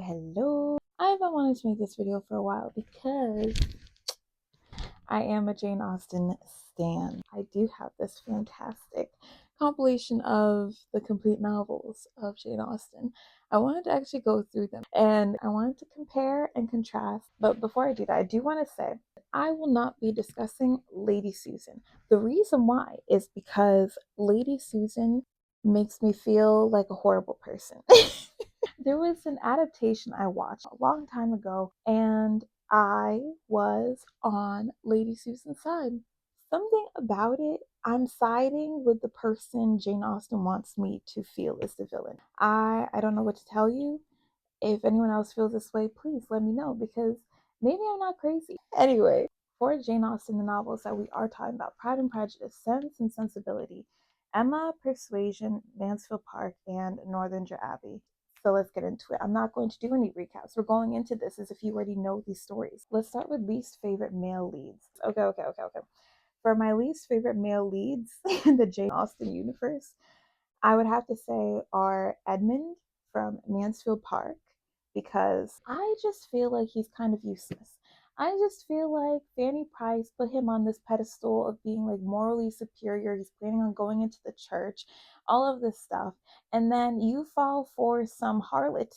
Hello. I've been wanting to make this video for a while because I am a Jane Austen stan. I do have this fantastic compilation of the complete novels of Jane Austen. I wanted to actually go through them and I wanted to compare and contrast. But before I do that, I do want to say I will not be discussing Lady Susan. The reason why is because Lady Susan makes me feel like a horrible person. There was an adaptation I watched a long time ago, and I was on Lady Susan's side. Something about it, I'm siding with the person Jane Austen wants me to feel is the villain. I don't know what to tell you. If anyone else feels this way, please let me know because maybe I'm not crazy. Anyway, for Jane Austen, the novels that we are talking about, Pride and Prejudice, Sense and Sensibility, Emma, Persuasion, Mansfield Park, and Northanger Abbey. So let's get into it. I'm not going to do any recaps. We're going into this as if you already know these stories. Let's start with least favorite male leads. Okay. For my least favorite male leads in the Jane Austen universe, I would have to say are Edmund from Mansfield Park, because I just feel like he's kind of useless. I just feel like Fanny Price put him on this pedestal of being like morally superior. He's planning on going into the church, all of this stuff. And then you fall for some harlot.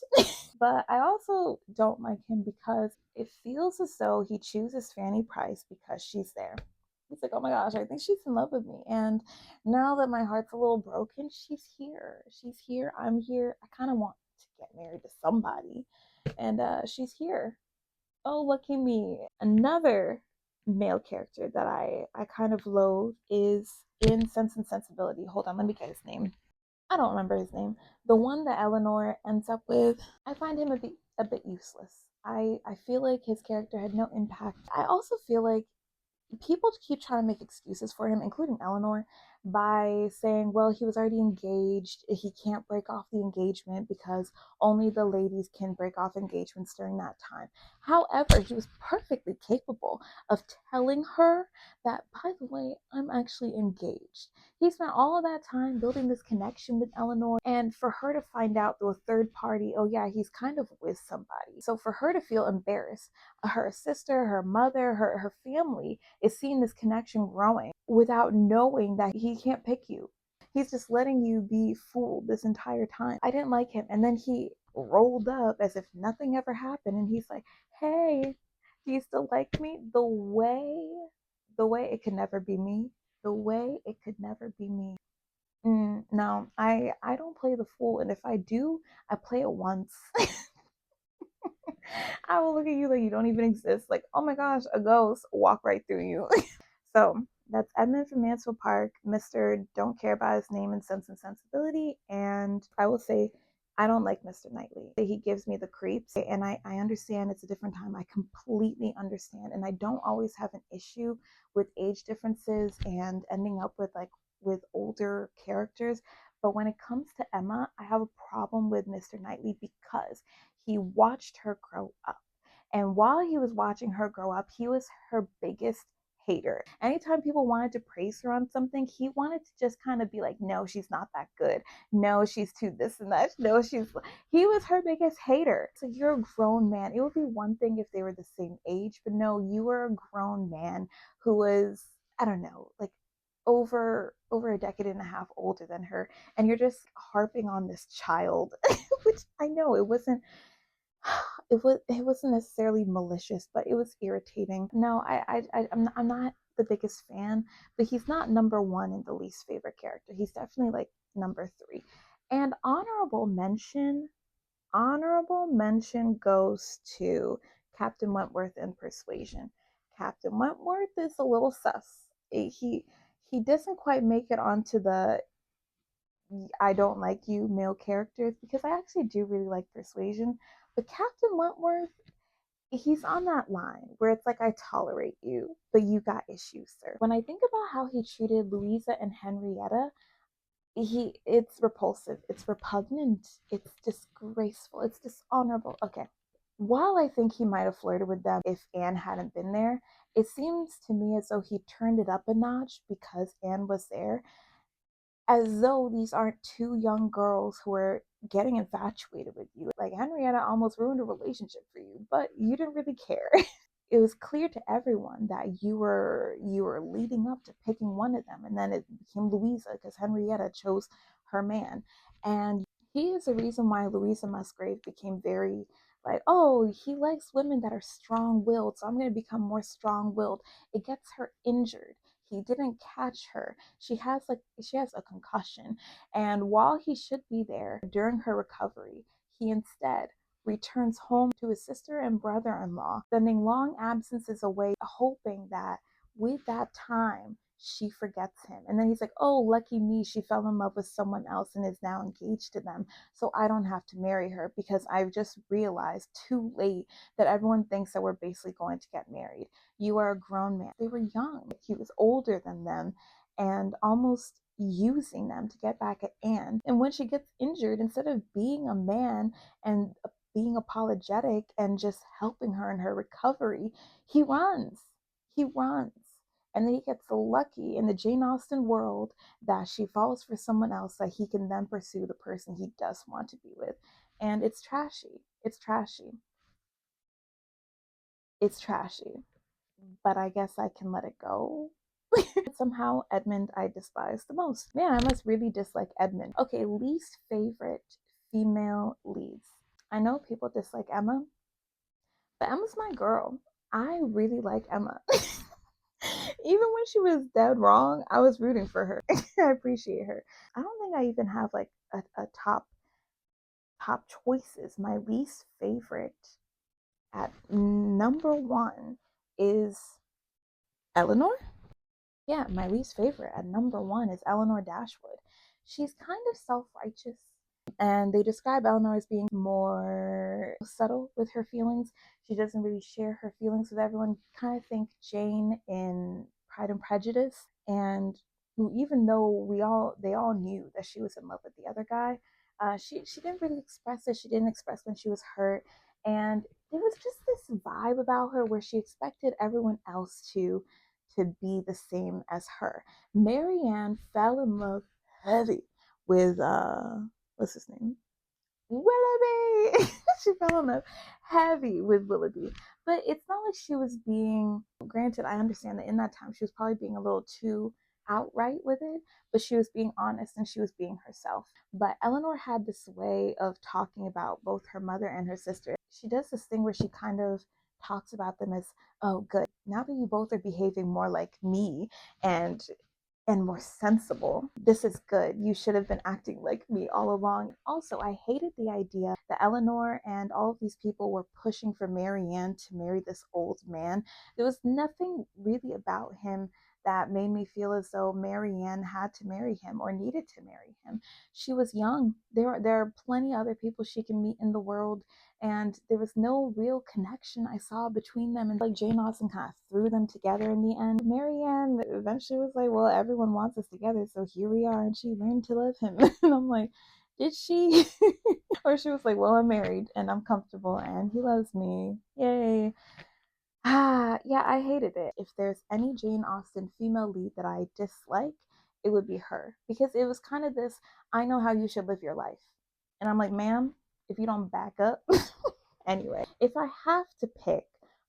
But I also don't like him because it feels as though he chooses Fanny Price because she's there. He's like, oh my gosh, I think she's in love with me. And now that my heart's a little broken, she's here. She's here. I'm here. I kind of want to get married to somebody. And she's here. Oh, lucky me. Another male character that I kind of loathe is in Sense and Sensibility. Hold on, let me get his name. I don't remember his name. The one that Eleanor ends up with, I find him a bit useless. I feel like his character had no impact. I also feel like people keep trying to make excuses for him, including Eleanor, by saying, well, he was already engaged. He can't break off the engagement because only the ladies can break off engagements during that time. However, he was perfectly capable of telling her that, by the way, I'm actually engaged. He spent all of that time building this connection with Eleanor, and for her to find out through a third party, oh yeah, he's kind of with somebody. So for her to feel embarrassed, her sister, her mother, her family is seeing this connection growing without knowing that he can't pick you. He's just letting you be fooled this entire time. I didn't like him. And then he rolled up as if nothing ever happened. And he's like, hey, do you still like me? The way it could never be me. The way it could never be me. No, I don't play the fool. And if I do, I play it once. I will look at you like you don't even exist. Like, oh my gosh, a ghost walk right through you. So that's Edmund from Mansfield Park, Mr. Don't care about his name and Sense and Sensibility. And I will say, I don't like Mr. Knightley. He gives me the creeps. And I understand it's a different time. I completely understand. And I don't always have an issue with age differences and ending up with older characters. But when it comes to Emma, I have a problem with Mr. Knightley because he watched her grow up. And while he was watching her grow up, he was her biggest hater. Anytime people wanted to praise her on something, he wanted to just kind of be like, no, she's not that good. No, she's too this and that. No, he was her biggest hater. So you're a grown man. It would be one thing if they were the same age, but no, you were a grown man who was, I don't know, like over a decade and a half older than her, and you're just harping on this child, which I know it wasn't necessarily malicious, but it was irritating. No, I'm not the biggest fan, but he's not number one in the least favorite character. He's definitely like number three. And honorable mention goes to Captain Wentworth in Persuasion. Captain Wentworth is a little sus. He doesn't quite make it onto the I don't like you male characters because I actually do really like Persuasion. But Captain Wentworth, he's on that line where it's like, I tolerate you, but you got issues, sir. When I think about how he treated Louisa and Henrietta, it's repulsive, it's repugnant, it's disgraceful, it's dishonorable. Okay. While I think he might have flirted with them if Anne hadn't been there, it seems to me as though he turned it up a notch because Anne was there, as though these aren't two young girls who are getting infatuated with you. Like Henrietta almost ruined a relationship for you, but you didn't really care. It was clear to everyone that you were leading up to picking one of them, and then it became Louisa because Henrietta chose her man. And he is the reason why Louisa Musgrave became very like, oh, he likes women that are strong-willed, so I'm going to become more strong-willed. It gets her injured. He didn't catch her. She has a concussion, and while he should be there during her recovery, he instead returns home to his sister and brother-in-law, spending long absences away, hoping that with that time she forgets him. And then he's like, oh, lucky me, she fell in love with someone else and is now engaged to them, so I don't have to marry her because I've just realized too late that everyone thinks that we're basically going to get married. You are a grown man. They were young. He was older than them and almost using them to get back at Anne. And when she gets injured, instead of being a man and being apologetic and just helping her in her recovery, he runs. He runs. And then he gets so lucky in the Jane Austen world that she falls for someone else that he can then pursue the person he does want to be with. And it's trashy. It's trashy. It's trashy. But I guess I can let it go. Somehow, Edmund I despise the most. Man, I must really dislike Edmund. Okay, least favorite female leads. I know people dislike Emma, but Emma's my girl. I really like Emma. Even when she was dead wrong, I was rooting for her. I appreciate her. I don't think I even have like a top choices. My least favorite at number one is Eleanor. Yeah, my least favorite at number one is Eleanor Dashwood. She's kind of self-righteous, and they describe Eleanor as being more subtle with her feelings. She doesn't really share her feelings with everyone. Kind of think Jane in Pride and Prejudice, and who, even though they all knew that she was in love with the other guy, she didn't really express it. She didn't express when she was hurt, and there was just this vibe about her where she expected everyone else to be the same as her. Marianne fell in love heavy with what's his name? Willoughby. She fell in love heavy with Willoughby. But it's not like she was being, granted, I understand that in that time she was probably being a little too outright with it, but she was being honest and she was being herself. But Eleanor had this way of talking about both her mother and her sister. She does this thing where she kind of talks about them as, oh, good. Now that you both are behaving more like me and more sensible. This is good. You should have been acting like me all along. Also, I hated the idea that Eleanor and all of these people were pushing for Marianne to marry this old man. There was nothing really about him that made me feel as though Marianne had to marry him or needed to marry him. She was young. There are plenty of other people she can meet in the world, and there was no real connection I saw between them. And like Jane Austen kind of threw them together in the end. Marianne eventually was like, well, everyone wants us together, so here we are. And she learned to love him. And I'm like, did she? Or she was like, well, I'm married and I'm comfortable and he loves me. Yay. Yeah, I hated it. If there's any Jane Austen female lead that I dislike, it would be her. Because it was kind of this, I know how you should live your life. And I'm like, ma'am, if you don't back up. Anyway, if I have to pick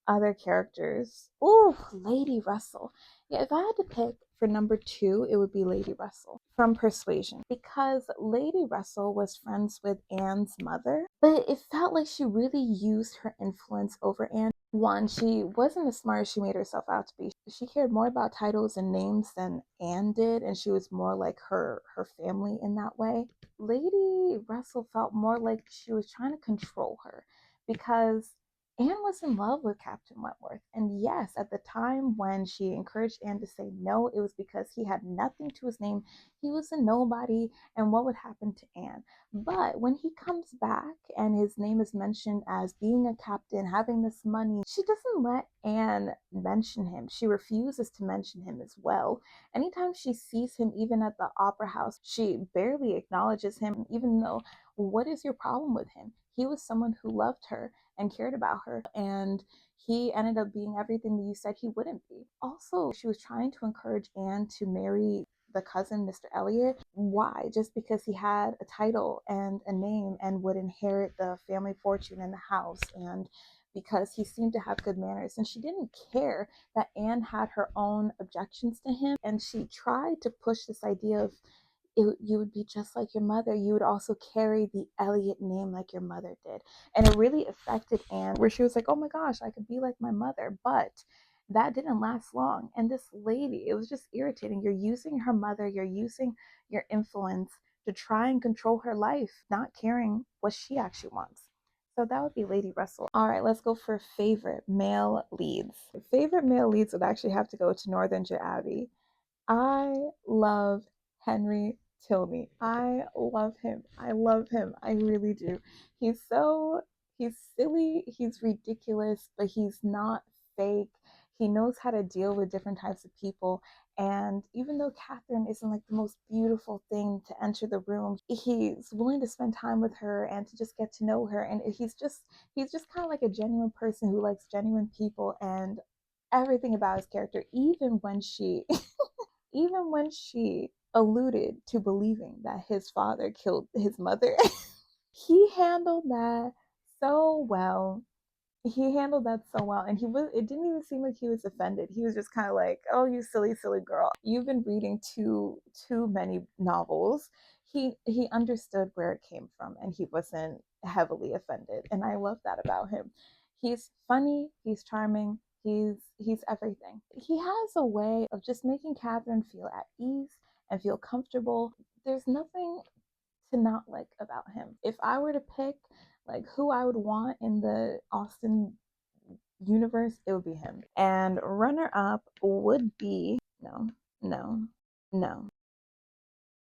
other characters, ooh, Lady Russell. Yeah, if I had to pick for number two, it would be Lady Russell from Persuasion, because Lady Russell was friends with Anne's mother, but it felt like she really used her influence over Anne. One, she wasn't as smart as she made herself out to be. She cared more about titles and names than Anne did, and she was more like her family in that way. Lady Russell felt more like she was trying to control her, because Anne was in love with Captain Wentworth. And yes, at the time when she encouraged Anne to say no, it was because he had nothing to his name. He was a nobody, and what would happen to Anne? But when he comes back and his name is mentioned as being a captain, having this money, she doesn't let Anne mention him. She refuses to mention him as well. Anytime she sees him, even at the opera house, she barely acknowledges him, even though, what is your problem with him? He was someone who loved her and cared about her, and he ended up being everything that you said he wouldn't be. Also, she was trying to encourage Anne to marry the cousin, Mr. Elliot. Why? Just because he had a title and a name and would inherit the family fortune in the house, and because he seemed to have good manners. And she didn't care that Anne had her own objections to him, and she tried to push this idea of you would be just like your mother. You would also carry the Elliot name like your mother did. And it really affected Anne, where she was like, oh my gosh, I could be like my mother. But that didn't last long. And this lady, it was just irritating. You're using her mother, you're using your influence to try and control her life, not caring what she actually wants. So that would be Lady Russell. All right, let's go for favorite male leads. Favorite male leads would actually have to go to Northanger Abbey. I love Henry Tilney. I love him. I love him. I really do. He's silly, he's ridiculous, but he's not fake. He knows how to deal with different types of people. And even though Catherine isn't like the most beautiful thing to enter the room, he's willing to spend time with her and to just get to know her. And he's just kind of like a genuine person who likes genuine people, and everything about his character, even when she alluded to believing that his father killed his mother, he handled that so well. And it didn't even seem like he was offended. He was just kind of like, oh, you silly, silly girl. You've been reading too many novels. He understood where it came from, and he wasn't heavily offended. And I love that about him. He's funny, he's charming, he's everything. He has a way of just making Catherine feel at ease and feel comfortable. There's nothing to not like about him. If I were to pick like who I would want in the Austen universe, it would be him. And runner up would be no, no, no,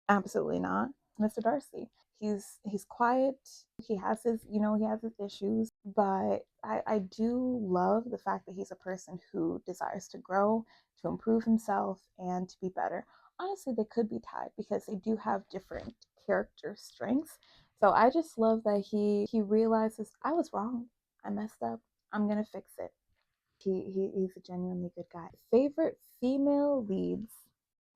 absolutely not. Mr. Darcy. He's quiet. He has his issues, but I do love the fact that he's a person who desires to grow, to improve himself, and to be better. Honestly, they could be tied because they do have different character strengths. So I just love that he realizes I was wrong. I messed up. I'm gonna fix it. He's a genuinely good guy. Favorite female leads.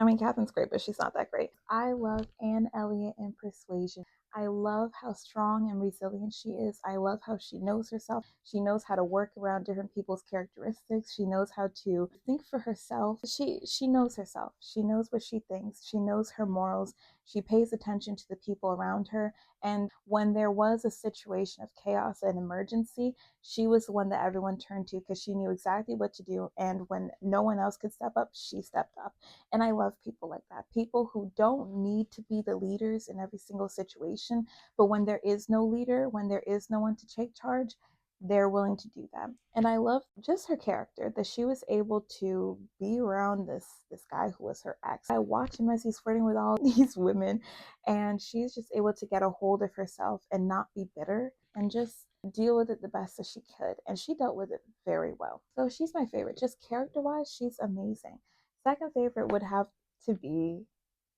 I mean, Catherine's great, but she's not that great. I love Anne Elliot in Persuasion. I love how strong and resilient she is. I love how she knows herself. She knows how to work around different people's characteristics. She knows how to think for herself. She knows herself. She knows what she thinks. She knows her morals. She pays attention to the people around her. And when there was a situation of chaos and emergency, she was the one that everyone turned to because she knew exactly what to do. And when no one else could step up, she stepped up. And I love people like that. People who don't need to be the leaders in every single situation, but when there is no leader, when there is no one to take charge, they're willing to do that. And I love just her character, that she was able to be around this guy who was her ex. I watch him as he's flirting with all these women, and she's just able to get a hold of herself and not be bitter and just deal with it the best that she could. And she dealt with it very well. So she's my favorite. Just character wise, she's amazing. Second favorite would have to be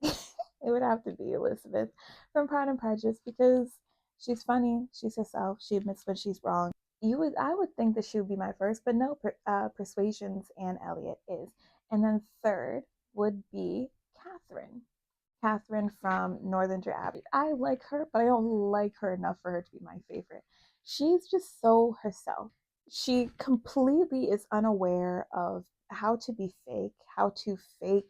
it would have to be Elizabeth from Pride and Prejudice, because she's funny, she's herself, she admits when she's wrong. I would think that she would be my first, but no, Persuasions and Elliot is. And then third would be Catherine. Catherine from Northanger Abbey. I like her, but I don't like her enough for her to be my favorite. She's just so herself. She completely is unaware of how to be fake, how to fake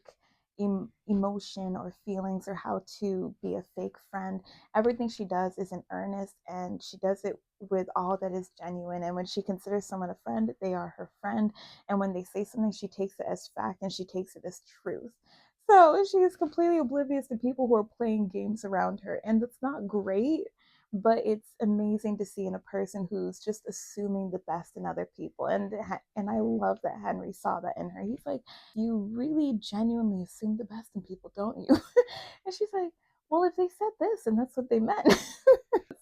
emotion or feelings, or how to be a fake friend. Everything she does is in earnest, and she does it with all that is genuine. And when she considers someone a friend, they are her friend. And when they say something, she takes it as fact and she takes it as truth. So she is completely oblivious to people who are playing games around her. And that's not great, but it's amazing to see in a person who's just assuming the best in other people. And I love that Henry saw that in her. He's like, you really genuinely assume the best in people, don't you? And she's like, well, if they said this, and that's what they meant.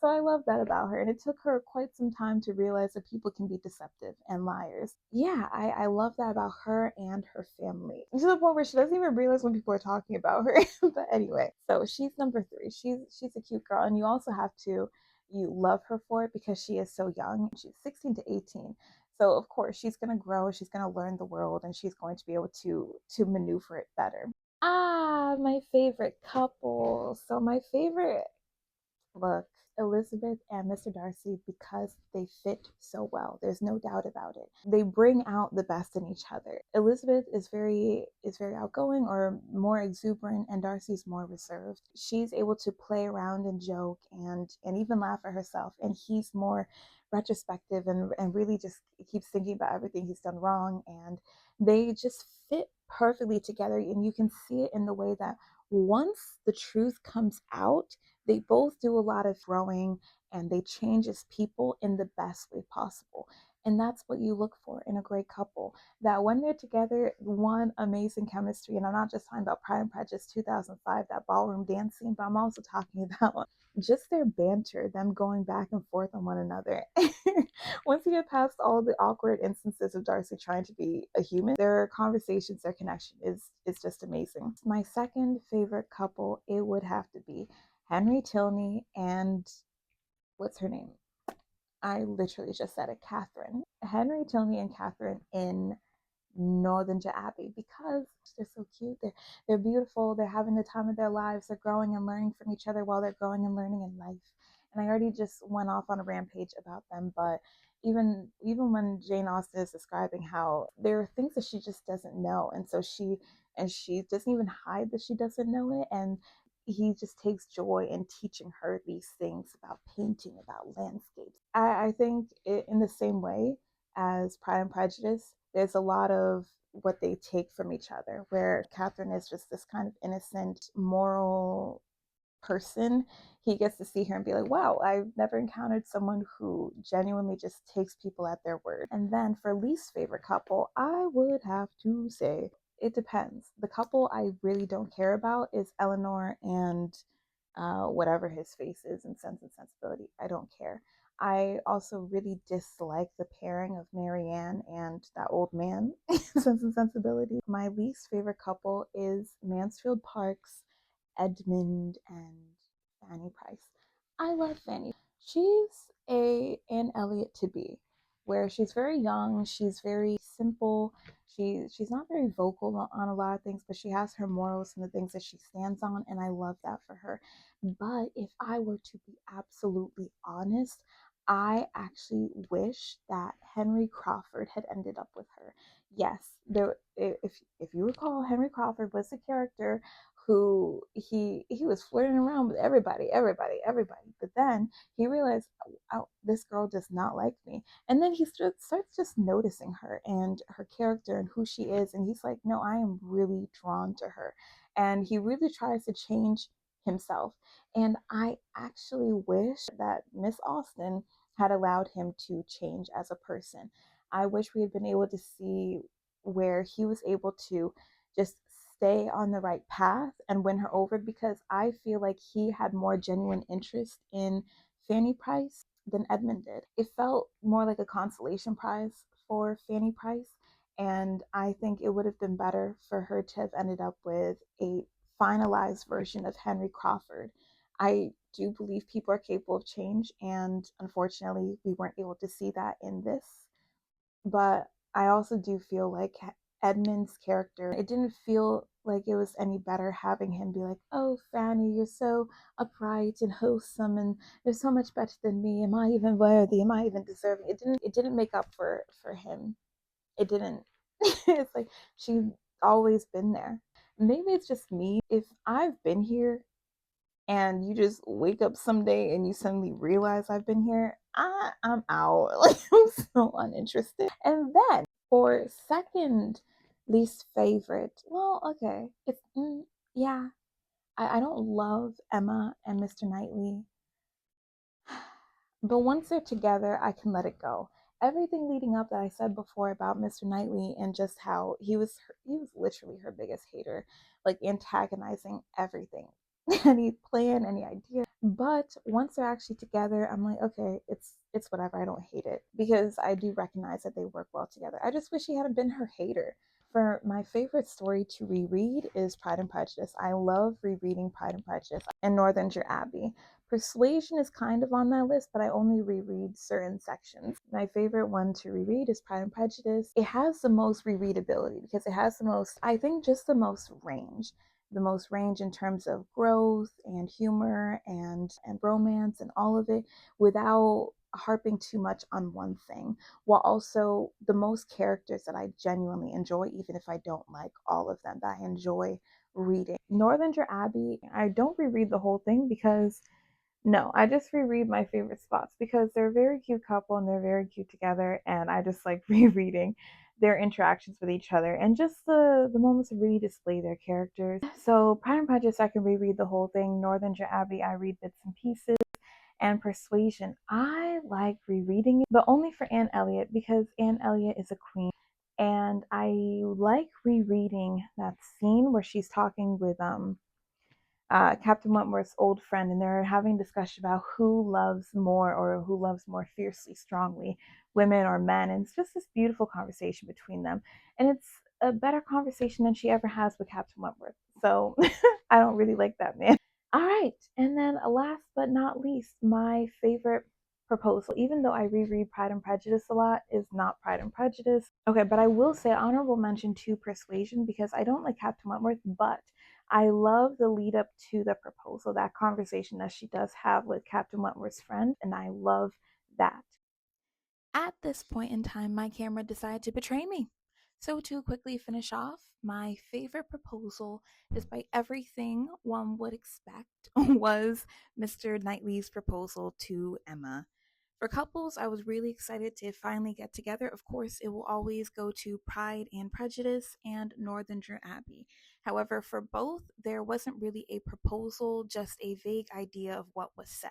So I love that about her. And it took her quite some time to realize that people can be deceptive and liars. Yeah, I love that about her and her family. To the point where she doesn't even realize when people are talking about her. But anyway, so she's number three. She's a cute girl. And you also have to you love her for it because she is so young. She's 16 to 18. So of course she's gonna grow, she's gonna learn the world, and she's going to be able to maneuver it better. My favorite couple. So my favorite look, Elizabeth and Mr. Darcy, because they fit so well. There's no doubt about it. They bring out the best in each other. Elizabeth is very outgoing or more exuberant, and Darcy's more reserved. She's able to play around and joke and even laugh at herself, and he's more retrospective and really just keeps thinking about everything he's done wrong, and they just fit perfectly together, and you can see it in the way that once the truth comes out, they both do a lot of growing and they change as people in the best way possible. And that's what you look for in a great couple. That when they're together, one amazing chemistry. And I'm not just talking about Pride and Prejudice 2005, that ballroom dance scene, but I'm also talking about just their banter, them going back and forth on one another. Once you get past all the awkward instances of Darcy trying to be a human, their conversations, their connection is just amazing. My second favorite couple, it would have to be Henry Tilney and what's her name? I literally just said it, Catherine. Henry Tilney and Catherine in Northanger Abbey, because they're so cute. They're beautiful. They're having the time of their lives. They're growing and learning from each other while they're growing and learning in life. And I already just went off on a rampage about them, but even when Jane Austen is describing how there are things that she just doesn't know, and so she doesn't even hide that she doesn't know it, and he just takes joy in teaching her these things about painting, about landscapes. I think in the same way as Pride and Prejudice, there's a lot of what they take from each other, where Catherine is just this kind of innocent, moral person. He gets to see her and be like, wow, I've never encountered someone who genuinely just takes people at their word. And then for least favorite couple, I would have to say it depends. The couple I really don't care about is Eleanor and whatever his face is in Sense and Sensibility. I don't care. I also really dislike the pairing of Marianne and that old man in Sense and Sensibility. My least favorite couple is Mansfield Park's Edmund and Fanny Price. I love Fanny. She's a Anne Elliot to be, where she's very young, she's very simple, she's not very vocal on a lot of things, but she has her morals and the things that she stands on, and I love that for her. But if I were to be absolutely honest, I actually wish that Henry Crawford had ended up with her. Yes, there. If you recall, Henry Crawford was the character who he was flirting around with everybody. But then he realized, oh, this girl does not like me, and then he starts just noticing her and her character and who she is, and he's like, no, I am really drawn to her, and he really tries to change himself. And I actually wish that Miss Austen had allowed him to change as a person. I wish we had been able to see where he was able to just stay on the right path and win her over, because I feel like he had more genuine interest in Fanny Price than Edmund did. It felt more like a consolation prize for Fanny Price, and I think it would have been better for her to have ended up with a finalized version of Henry Crawford. I do believe people are capable of change, and unfortunately, we weren't able to see that in this. But I also do feel like Edmund's character, it didn't feel like it was any better having him be like, oh, Fanny, you're so upright and wholesome, and you're so much better than me. Am I even worthy? Am I even deserving? It didn't make up for him. It didn't. It's like she's always been there. Maybe it's just me. If I've been here and you just wake up someday and you suddenly realize I've been here, I'm out. Like, I'm so uninterested. And then for second least favorite, well, okay, it's yeah, I don't love Emma and Mr. Knightley, but once they're together, I can let it go. Everything leading up that I said before about Mr. Knightley and just how he was literally her biggest hater, like antagonizing everything, any plan, any idea. But once they're actually together, I'm like, okay, it's whatever. I don't hate it because I do recognize that they work well together. I just wish he hadn't been her hater. For my favorite story to reread is Pride and Prejudice. I love rereading Pride and Prejudice and Northanger Abbey. Persuasion is kind of on that list, but I only reread certain sections. My favorite one to reread is Pride and Prejudice. It has the most rereadability because it has the most, I think, just the most range. the most range in terms of growth and humor and romance and all of it, without harping too much on one thing, while also the most characters that I genuinely enjoy, even if I don't like all of them, that I enjoy reading. Northanger Abbey, I don't reread the whole thing because no, I just reread my favorite spots because they're a very cute couple and they're very cute together, and I just like rereading their interactions with each other and just the moments to really display their characters. So Pride and Prejudice, I can reread the whole thing. Northanger Abbey, I read bits and pieces. And Persuasion, I like rereading it, but only for Anne Elliot because Anne Elliot is a queen. And I like rereading that scene where she's talking with Captain Wentworth's old friend, and they're having a discussion about who loves more or who loves more fiercely, strongly, women or men. And it's just this beautiful conversation between them. And it's a better conversation than she ever has with Captain Wentworth. So I don't really like that man. All right. And then last but not least, my favorite proposal, even though I reread Pride and Prejudice a lot, is not Pride and Prejudice. Okay, but I will say honorable mention to Persuasion because I don't like Captain Wentworth, but I love the lead up to the proposal, that conversation that she does have with Captain Wentworth's friend, and I love that. At this point in time, my camera decided to betray me. So, to quickly finish off, my favorite proposal, despite everything one would expect, was Mr. Knightley's proposal to Emma. For couples, I was really excited to finally get together. Of course, it will always go to Pride and Prejudice and Northanger Abbey. However, for both, there wasn't really a proposal, just a vague idea of what was said.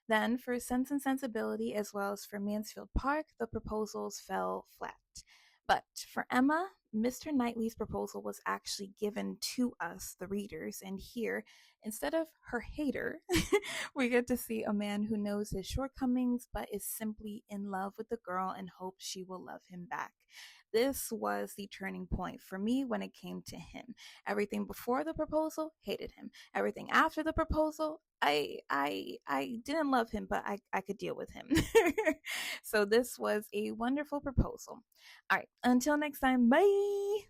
Then, for Sense and Sensibility, as well as for Mansfield Park, the proposals fell flat. But for Emma, Mr. Knightley's proposal was actually given to us, the readers, and here, instead of her hater, we get to see a man who knows his shortcomings but is simply in love with the girl and hopes she will love him back. This was the turning point for me when it came to him. Everything before the proposal, hated him. Everything after the proposal, I didn't love him, but I could deal with him. So this was a wonderful proposal. All right, until next time, bye.